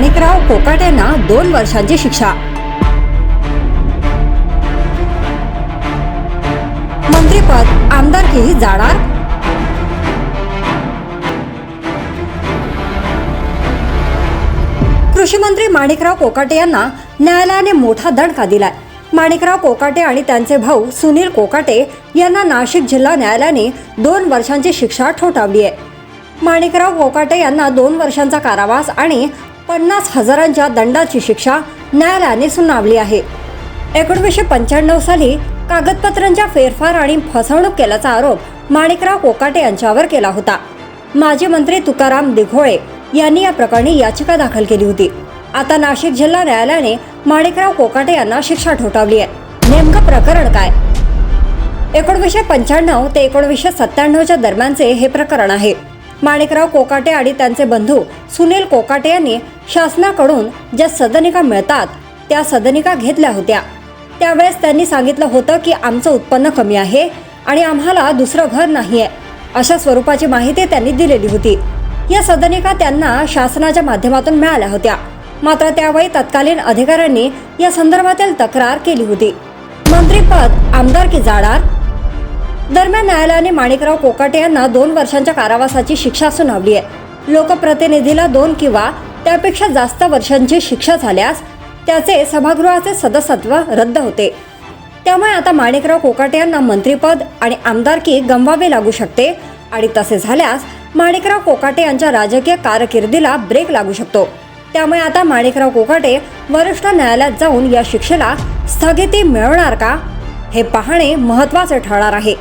माणिकराव कोकाटेंना 2 वर्षांची शिक्षा। मंत्रिपद आमदारकीही जाणार। कृषी मंत्री माणिकराव कोकाटे यांना न्यायालयाने मोठा दणका दिलाय। माणिकराव कोकाटे आणि त्यांचे भाऊ सुनील कोकाटे यांना नाशिक जिल्हा न्यायालयाने 2 वर्षांची शिक्षा ठोठावली आहे। माणिकराव कोकाटे यांना 2 वर्षांचा कारावास आणि 50,000च्या दंडाची शिक्षा न्यायालयाने सुनावली आहे। 1995 साली कागदपत्रांच्या फेरफार आणि फसवणूक केल्याचा आरोप माणिकराव कोकाटे यांच्यावर केला होता। माजी मंत्री तुकाराम दिघोळे यांनी या प्रकरणी याचिका दाखल केली होती। आता नाशिक जिल्हा न्यायालयाने माणिकराव कोकाटे यांना शिक्षा ठोठावली आहे। नेमकं प्रकरण काय? 1995 ते 1997च्या दरम्यानचे हे प्रकरण आहे। माणिकराव कोकाटे आणि त्यांचे बंधू सुनील कोकाटे यांनी शासनाकडून ज्या सदनिका मिळतात त्या सदनिका घेतल्या होत्या। त्यावेळेस त्यांनी सांगितलं होतं की आमचं उत्पन्न कमी आहे आणि आम्हाला दुसरं घर नाहीये, अशा स्वरूपाची माहिती त्यांनी दिलेली होती। या सदनिका त्यांना शासनाच्या माध्यमातून मिळाल्या होत्या, मात्र त्यावेळी तत्कालीन अधिकाऱ्यांनी या संदर्भातील तक्रार केली होती। मंत्रिपद आमदारकी जाणार। दरम्यान न्यायालयाने माणिकराव कोकाटे यांना 2 वर्षांच्या कारावासाची शिक्षा सुनावली आहे। लोकप्रतिनिधीला 2 किंवा त्यापेक्षा जास्त वर्षांची शिक्षा झाल्यास त्याचे सभागृहाचे सदस्यत्व रद्द होते। त्यामुळे आता माणिकराव कोकाटे यांना मंत्रिपद आणि आमदारकी गमवावे लागू शकते आणि तसे झाल्यास माणिकराव कोकाटे यांच्या राजकीय कारकिर्दीला ब्रेक लागू शकतो। त्यामुळे आता माणिकराव कोकाटे वरिष्ठ न्यायालयात जाऊन या शिक्षेला स्थगिती मिळवणार का, हे पाहणे महत्त्वाचे ठरणार आहे।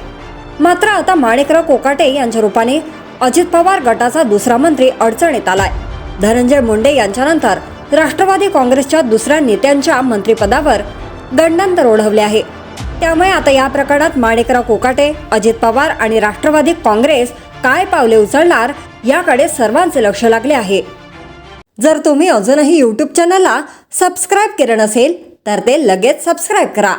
मात्र आता माणिकराव कोकाटे यांच्या रूपाने अजित पवार गटाचा दुसरा मंत्री अडचणीत आलाय। धनंजय मुंडे यांच्यानंतर राष्ट्रवादी काँग्रेसच्या दुसऱ्या नेत्यांच्या मंत्रिपदावर गंडांतर ओढवले आहे। त्यामुळे आता या प्रकरणात माणिकराव कोकाटे, अजित पवार आणि राष्ट्रवादी काँग्रेस काय पावले उचलणार याकडे सर्वांचे लक्ष लागले आहे। जर तुम्ही अजूनही YouTube चॅनलला सबस्क्राईब केलं नसेल तर ते लगेच सबस्क्राईब करा।